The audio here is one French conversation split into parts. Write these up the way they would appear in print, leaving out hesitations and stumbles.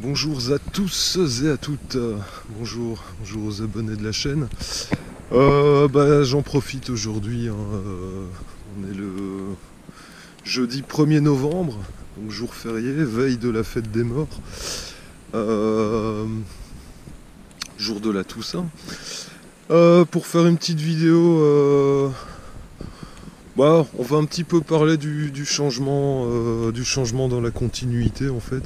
Bonjour à tous et à toutes, bonjour aux abonnés de la chaîne. J'en profite aujourd'hui, on est le jeudi 1er novembre, donc jour férié, veille de la fête des morts, jour de la Toussaint. Pour faire une petite vidéo, on va un petit peu parler du changement dans la continuité en fait.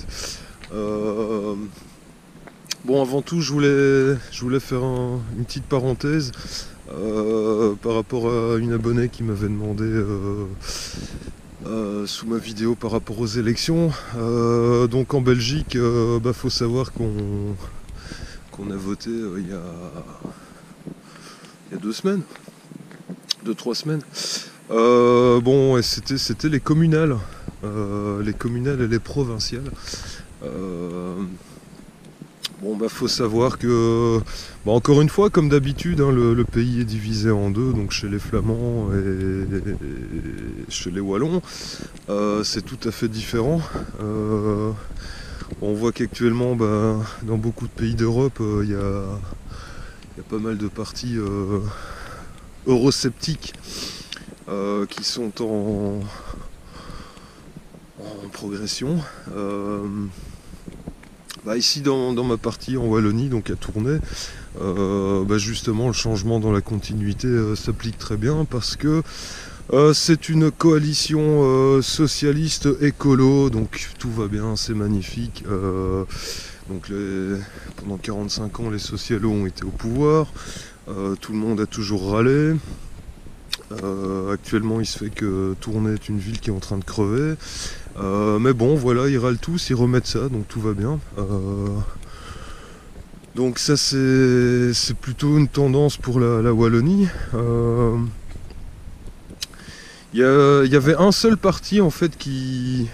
Avant tout, je voulais faire une petite parenthèse par rapport à une abonnée qui m'avait demandé sous ma vidéo par rapport aux élections. Donc en Belgique, faut savoir qu'on a voté il y a 2 semaines, 2-3 semaines. Et c'était les communales et les provinciales. Faut savoir que, encore une fois, comme d'habitude, le pays est divisé en deux, donc chez les Flamands et chez les Wallons, c'est tout à fait différent. On voit qu'actuellement, dans beaucoup de pays d'Europe, il y a pas mal de partis eurosceptiques qui sont en progression. Ici dans ma partie en Wallonie, donc à Tournai, justement le changement dans la continuité s'applique très bien parce que c'est une coalition socialiste écolo, donc tout va bien, c'est magnifique. Pendant 45 ans les socialos ont été au pouvoir, tout le monde a toujours râlé. Actuellement il se fait que Tournai est une ville qui est en train de crever. Ils râlent tous, ils remettent ça, donc tout va bien. Donc ça c'est plutôt une tendance pour la Wallonie. Il y avait un seul parti en fait qui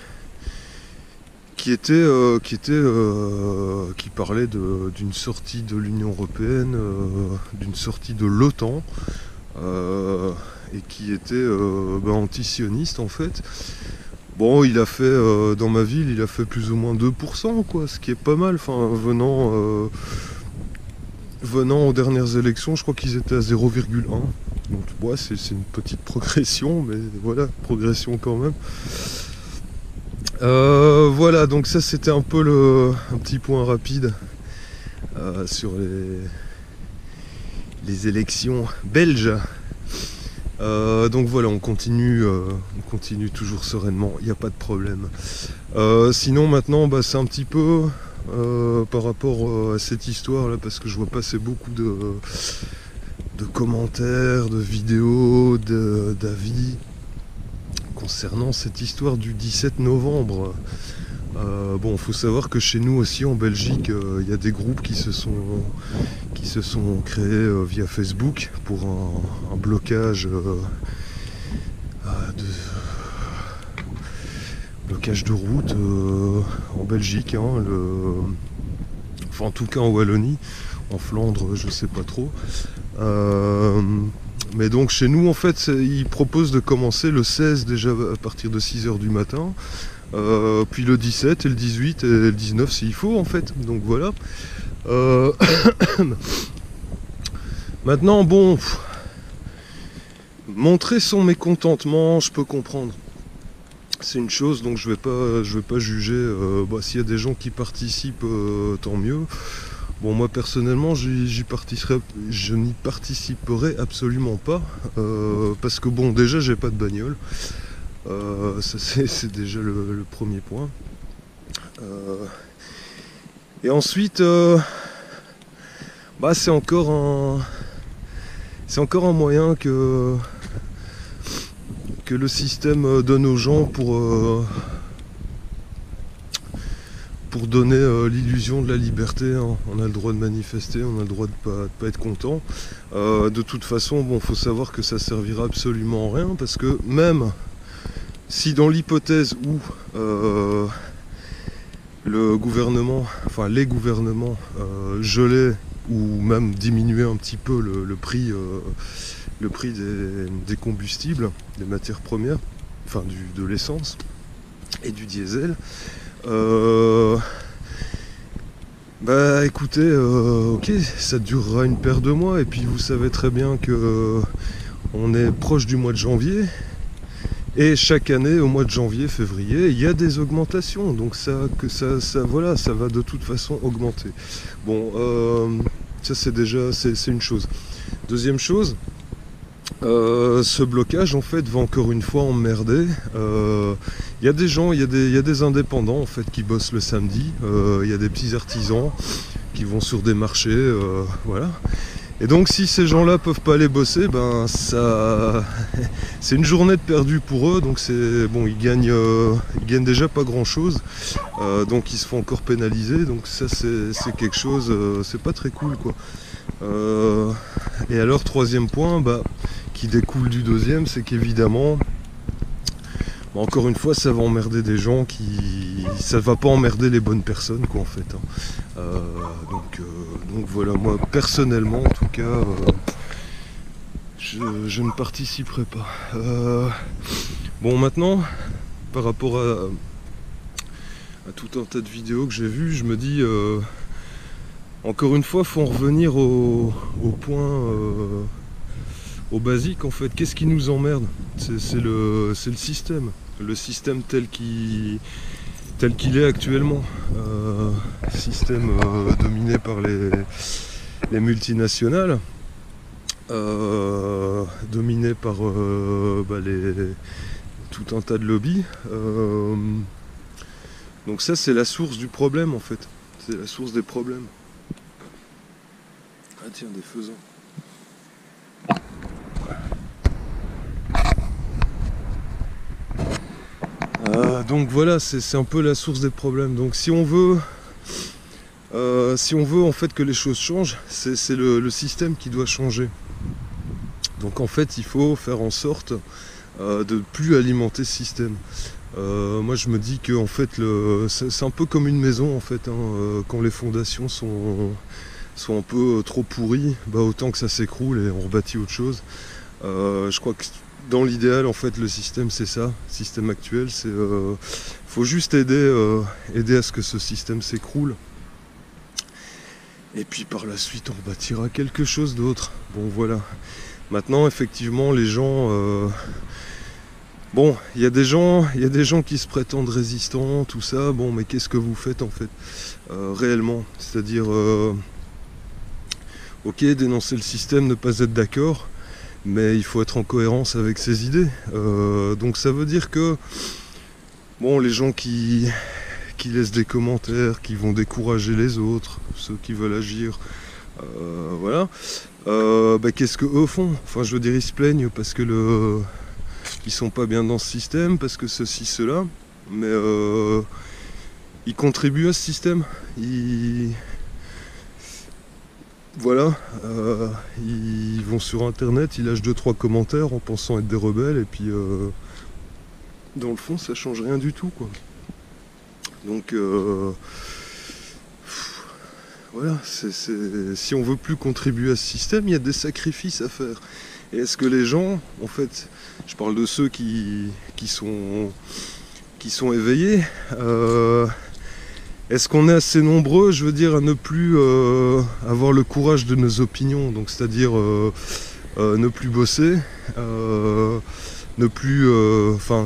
parlait d'une sortie de l'Union Européenne, d'une sortie de l'OTAN, et qui était anti-sioniste en fait. Il a fait, dans ma ville, il a fait plus ou moins 2%, quoi, ce qui est pas mal, venant aux dernières élections, je crois qu'ils étaient à 0,1. Donc c'est une petite progression, mais voilà, progression quand même. Donc ça c'était un peu un petit point rapide sur les élections belges. On continue toujours sereinement, il n'y a pas de problème. Sinon maintenant c'est un petit peu par rapport à cette histoire là, parce que je vois passer beaucoup de commentaires, de vidéos, d'avis concernant cette histoire du 17 novembre. Faut savoir que chez nous aussi en Belgique, il y a des groupes qui se sont créés via Facebook pour un blocage de route en Belgique, en tout cas en Wallonie, en Flandre je sais pas trop. Mais donc chez nous en fait ils proposent de commencer le 16 déjà à partir de 6h du matin. Puis le 17 et le 18 et le 19 s'il faut en fait, donc voilà. Maintenant montrer son mécontentement, je peux comprendre, c'est une chose, donc je vais pas juger. S'il y a des gens qui participent, tant mieux. Moi personnellement je n'y participerai absolument pas, parce que déjà j'ai pas de bagnole. Ça c'est déjà le premier point. Et ensuite c'est encore un moyen que le système donne aux gens pour donner l'illusion de la liberté, hein. On a le droit de manifester, on a le droit de pas être content. De toute façon, faut savoir que ça servira absolument à rien, parce que même si dans l'hypothèse où les gouvernements gelaient ou même diminuaient un petit peu le prix des combustibles, des matières premières, de l'essence et du diesel, Bah écoutez, ok, ça durera une paire de mois et puis vous savez très bien que on est proche du mois de janvier et chaque année au mois de janvier, février, il y a des augmentations, donc voilà, ça va de toute façon augmenter. Bon, ça c'est déjà c'est une chose. Deuxième chose, ce blocage en fait va encore une fois emmerder. Il y a des gens, il y a des indépendants en fait qui bossent le samedi. Il y a des petits artisans qui vont sur des marchés, voilà. Et donc si ces gens-là peuvent pas aller bosser, ben ça, c'est une journée de perdu pour eux. Donc c'est bon, ils gagnent déjà pas grand-chose. Donc ils se font encore pénaliser. Donc ça c'est quelque chose, c'est pas très cool quoi. Et alors troisième point, bah, qui découle du deuxième, c'est qu'évidemment, bah, encore une fois, ça va emmerder des gens ça va pas emmerder les bonnes personnes quoi en fait. Hein. Donc voilà, moi personnellement en tout cas, je ne participerai pas. Bon maintenant, par rapport à tout un tas de vidéos que j'ai vues, je me dis encore une fois, faut en revenir au point, au basique en fait. Qu'est-ce qui nous emmerde? C'est le système. Le système tel qu'il est actuellement. Système dominé par les multinationales, dominé par tout un tas de lobbies. Donc ça, c'est la source du problème en fait. C'est la source des problèmes. Ah tiens, des faisans. Donc voilà, c'est un peu la source des problèmes. Donc si on veut en fait que les choses changent, c'est le système qui doit changer. Donc en fait, il faut faire en sorte de ne plus alimenter ce système. Moi je me dis que en fait c'est un peu comme une maison en fait. Hein, quand les fondations sont un peu trop pourries, bah, autant que ça s'écroule et on rebâtit autre chose. Je crois que dans l'idéal en fait le système c'est ça, le système actuel c'est faut juste aider à ce que ce système s'écroule. Et puis par la suite on rebâtira quelque chose d'autre. Bon voilà. Maintenant effectivement les gens bon, il y a des gens qui se prétendent résistants, tout ça, bon mais qu'est-ce que vous faites en fait réellement? C'est-à-dire ok, dénoncer le système, ne pas être d'accord, mais il faut être en cohérence avec ses idées. Donc ça veut dire que bon, les gens qui laissent des commentaires, qui vont décourager les autres, ceux qui veulent agir, voilà, bah, qu'est-ce que eux font? Enfin je veux dire, ils se plaignent parce que ils sont pas bien dans ce système, parce que ceci, cela, mais ils contribuent à ce système. Voilà, ils vont sur internet, ils lâchent 2-3 commentaires en pensant être des rebelles, et puis dans le fond ça change rien du tout quoi. Donc voilà, si on veut plus contribuer à ce système, il y a des sacrifices à faire. Et est-ce que les gens, en fait, je parle de ceux qui sont éveillés, est-ce qu'on est assez nombreux, je veux dire, à ne plus avoir le courage de nos opinions, donc c'est-à-dire ne plus bosser, ne plus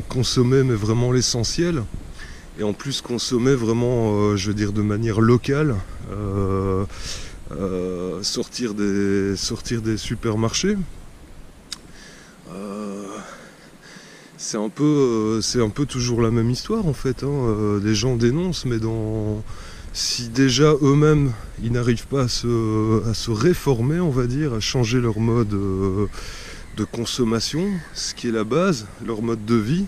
consommer mais vraiment l'essentiel, et en plus consommer vraiment, je veux dire, de manière locale, sortir des supermarchés. C'est un peu toujours la même histoire en fait. Hein. Les gens dénoncent, mais si déjà eux-mêmes ils n'arrivent pas à se réformer, on va dire, à changer leur mode de consommation, ce qui est la base, leur mode de vie,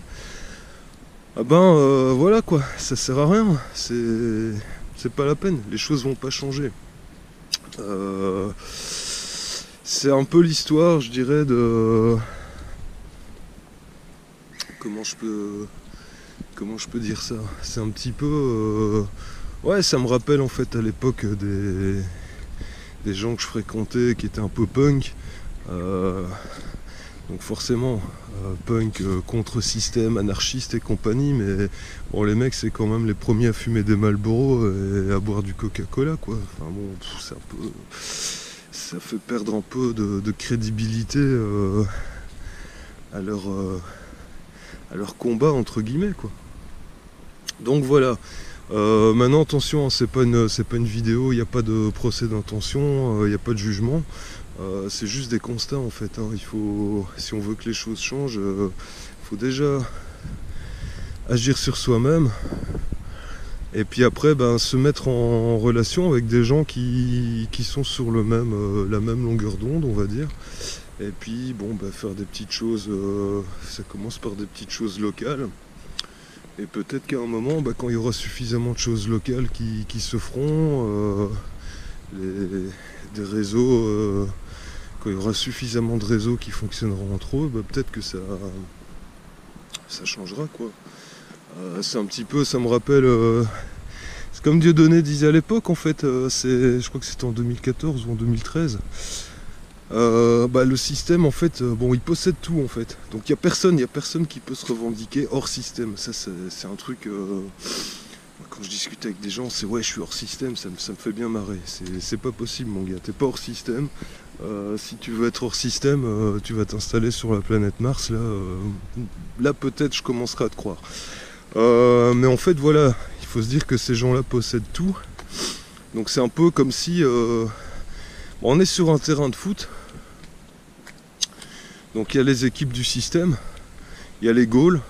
ah ben voilà quoi, ça sert à rien. C'est pas la peine, les choses vont pas changer. C'est un peu l'histoire, je dirais, de... Comment je peux dire ça? C'est un petit peu... Ouais, ça me rappelle en fait à l'époque des gens que je fréquentais qui étaient un peu punk. Donc forcément, punk contre système, anarchiste et compagnie, mais bon, les mecs c'est quand même les premiers à fumer des Marlboro et à boire du Coca-Cola, quoi. Enfin bon, c'est un peu, ça fait perdre un peu de crédibilité à leur combat entre guillemets, quoi. Donc voilà. Maintenant attention, hein, c'est pas une vidéo, il n'y a pas de procès d'intention, il n'y a pas de jugement. C'est juste des constats en fait, hein. Si on veut que les choses changent, faut déjà agir sur soi-même et puis après se mettre en relation avec des gens qui sont sur la même longueur d'onde, on va dire. Et puis faire des petites choses, ça commence par des petites choses locales. Et peut-être qu'à un moment, quand il y aura suffisamment de choses locales qui se feront, des réseaux, quand il y aura suffisamment de réseaux qui fonctionneront entre eux, peut-être que ça changera, quoi. C'est un petit peu, ça me rappelle, c'est comme Dieudonné disait à l'époque en fait, je crois que c'était en 2014 ou en 2013. Le système en fait, il possède tout en fait. Donc il y a personne qui peut se revendiquer hors système. Ça c'est un truc. Quand je discute avec des gens, c'est ouais, je suis hors système, ça me fait bien marrer. C'est pas possible, mon gars. T'es pas hors système. Si tu veux être hors système, tu vas t'installer sur la planète Mars. Là peut-être je commencerai à te croire. Mais en fait voilà, il faut se dire que ces gens-là possèdent tout. Donc c'est un peu comme si on est sur un terrain de foot. Donc il y a les équipes du système, il y a les goals,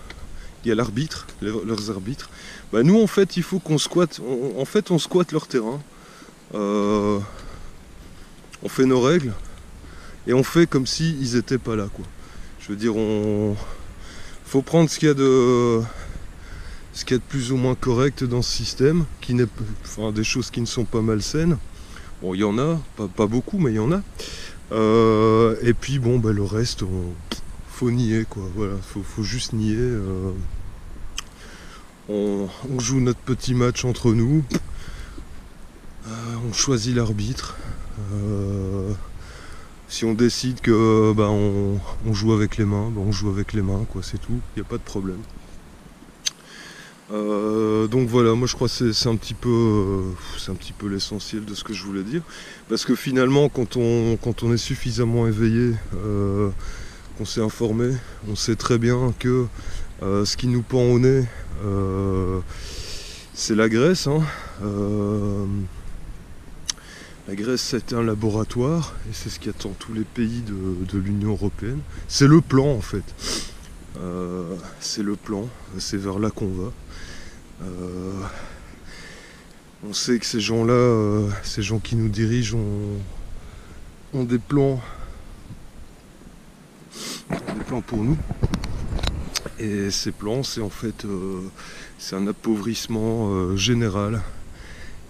il y a l'arbitre, leurs arbitres. Nous en fait il faut qu'on squatte, on squatte leur terrain, on fait nos règles et on fait comme s'ils n'étaient pas là, quoi. Je veux dire, faut prendre ce qu'il y a de plus ou moins correct dans ce système, des choses qui ne sont pas malsaines. Bon, il y en a, pas beaucoup, mais il y en a. Et puis le reste, faut nier, quoi. Voilà, faut juste nier. On joue notre petit match entre nous. On choisit l'arbitre. Si on décide que on joue avec les mains, on joue avec les mains, quoi. C'est tout. Il n'y a pas de problème. Donc voilà, moi je crois que c'est un petit peu l'essentiel de ce que je voulais dire, parce que finalement quand on est suffisamment éveillé, qu'on s'est informé, on sait très bien que ce qui nous pend au nez, c'est la Grèce, hein. La Grèce c'est un laboratoire et c'est ce qui attend tous les pays de l'Union Européenne. C'est le plan en fait. C'est le plan, c'est vers là qu'on va. On sait que ces gens-là, ces gens qui nous dirigent ont des plans pour nous. Et ces plans, c'est en fait c'est un appauvrissement général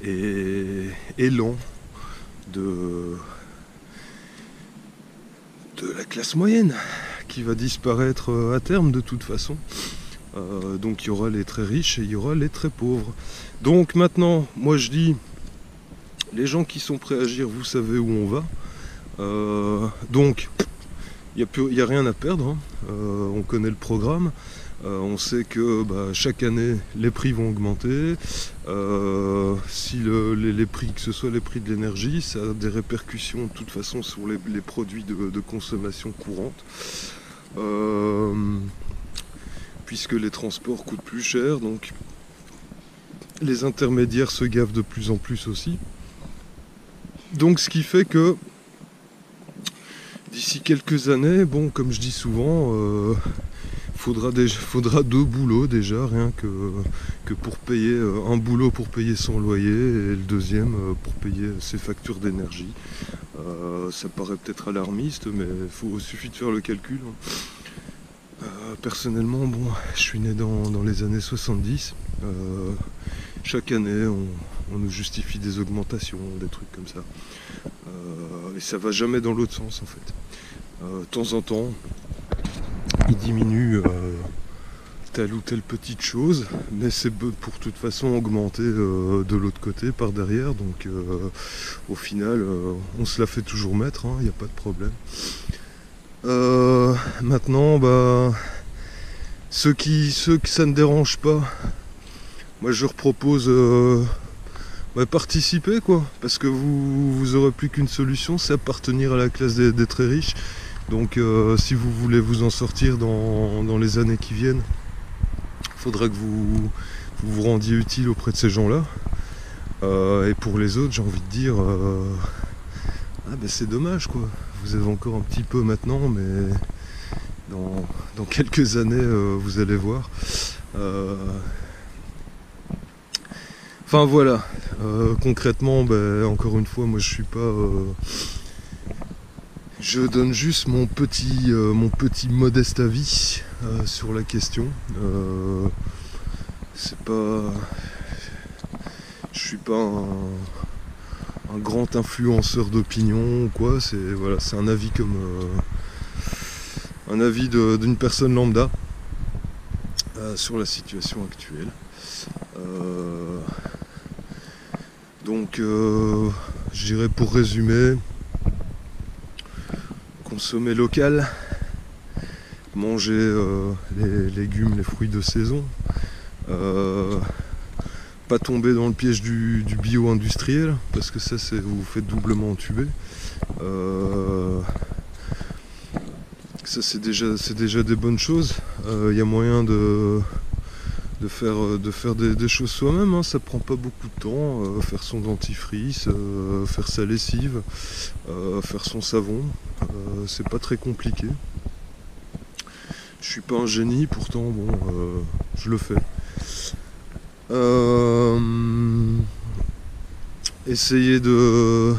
et lent de la classe moyenne qui va disparaître à terme de toute façon. Donc il y aura les très riches et il y aura les très pauvres. Donc maintenant, moi je dis, les gens qui sont prêts à agir, vous savez où on va. Donc il n'y a rien à perdre, hein. On connaît le programme. On sait que chaque année les prix vont augmenter. Si les prix, que ce soit les prix de l'énergie, ça a des répercussions de toute façon sur les produits de consommation courante. Puisque les transports coûtent plus cher, donc les intermédiaires se gavent de plus en plus aussi. Donc ce qui fait que d'ici quelques années, comme je dis souvent, faudra deux boulots déjà, rien que pour payer un boulot pour payer son loyer et le deuxième pour payer ses factures d'énergie. Ça paraît peut-être alarmiste, mais il suffit de faire le calcul. Personnellement, je suis né dans les années 70. Chaque année, on nous justifie des augmentations, des trucs comme ça. Et ça va jamais dans l'autre sens en fait. De temps en temps, il diminue telle ou telle petite chose, mais c'est pour toute façon augmenter de l'autre côté, par derrière. Donc au final, on se la fait toujours mettre, il n'y a pas de problème. Maintenant, bah, ceux que ça ne dérange pas, moi je leur propose participer, quoi, parce que vous aurez plus qu'une solution, c'est appartenir à la classe des très riches. Donc si vous voulez vous en sortir dans les années qui viennent, il faudra que vous rendiez utile auprès de ces gens-là. Et pour les autres, j'ai envie de dire, c'est dommage, quoi. Vous avez encore un petit peu maintenant, mais dans quelques années, vous allez voir. Enfin voilà, concrètement, encore une fois, moi je suis pas... je donne juste mon petit modeste avis sur la question. C'est pas... Je suis pas un grand influenceur d'opinion ou quoi, c'est un avis comme... un avis d'une personne lambda sur la situation actuelle. Donc, je dirais pour résumer, consommer local, manger les légumes, les fruits de saison, pas tomber dans le piège du bio industriel, parce que ça, vous vous faites doublement entuber. Ça, c'est déjà des bonnes choses. Il y a moyen de faire des choses soi-même, hein. Ça prend pas beaucoup de temps, faire son dentifrice, faire sa lessive, faire son savon, c'est pas très compliqué. Je suis pas un génie, pourtant bon, je le fais. Essayer de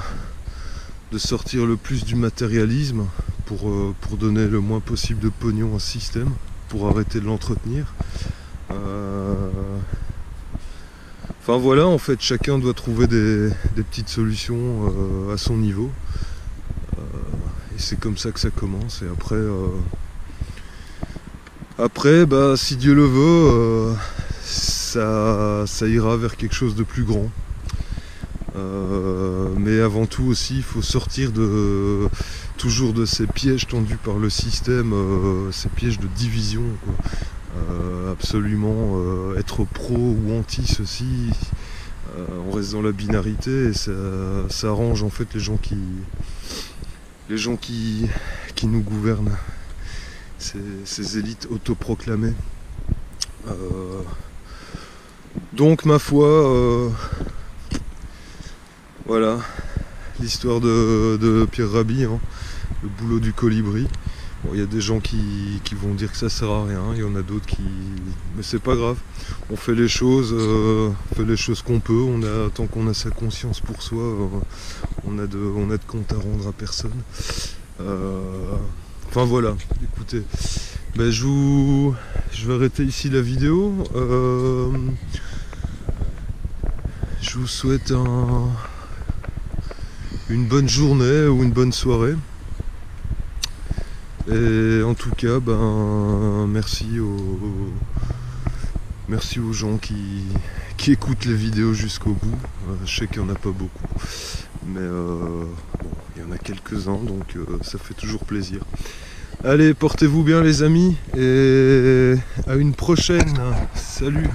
sortir le plus du matérialisme pour donner le moins possible de pognon à ce système, pour arrêter de l'entretenir. Enfin voilà, en fait, chacun doit trouver des petites solutions à son niveau. Et c'est comme ça que ça commence. Et après, si Dieu le veut, ça ira vers quelque chose de plus grand. Mais avant tout aussi, il faut sortir toujours de ces pièges tendus par le système, ces pièges de division, quoi. Absolument être pro ou anti ceci, on reste dans la binarité et ça arrange en fait les gens qui nous gouvernent, ces élites autoproclamées. Donc ma foi, voilà l'histoire de Pierre Rabhi, hein, le boulot du colibri. Bon, il y a des gens qui vont dire que ça sert à rien, il y en a d'autres qui... Mais c'est pas grave, on fait les choses qu'on peut, tant qu'on a sa conscience pour soi, on a de compte à rendre à personne. Enfin voilà, écoutez, je vais arrêter ici la vidéo. Je vous souhaite une bonne journée ou une bonne soirée. Et en tout cas, merci aux gens qui écoutent les vidéos jusqu'au bout. Je sais qu'il n'y en a pas beaucoup, mais il y en a quelques-uns, donc ça fait toujours plaisir. Allez, portez-vous bien les amis, et à une prochaine. Salut!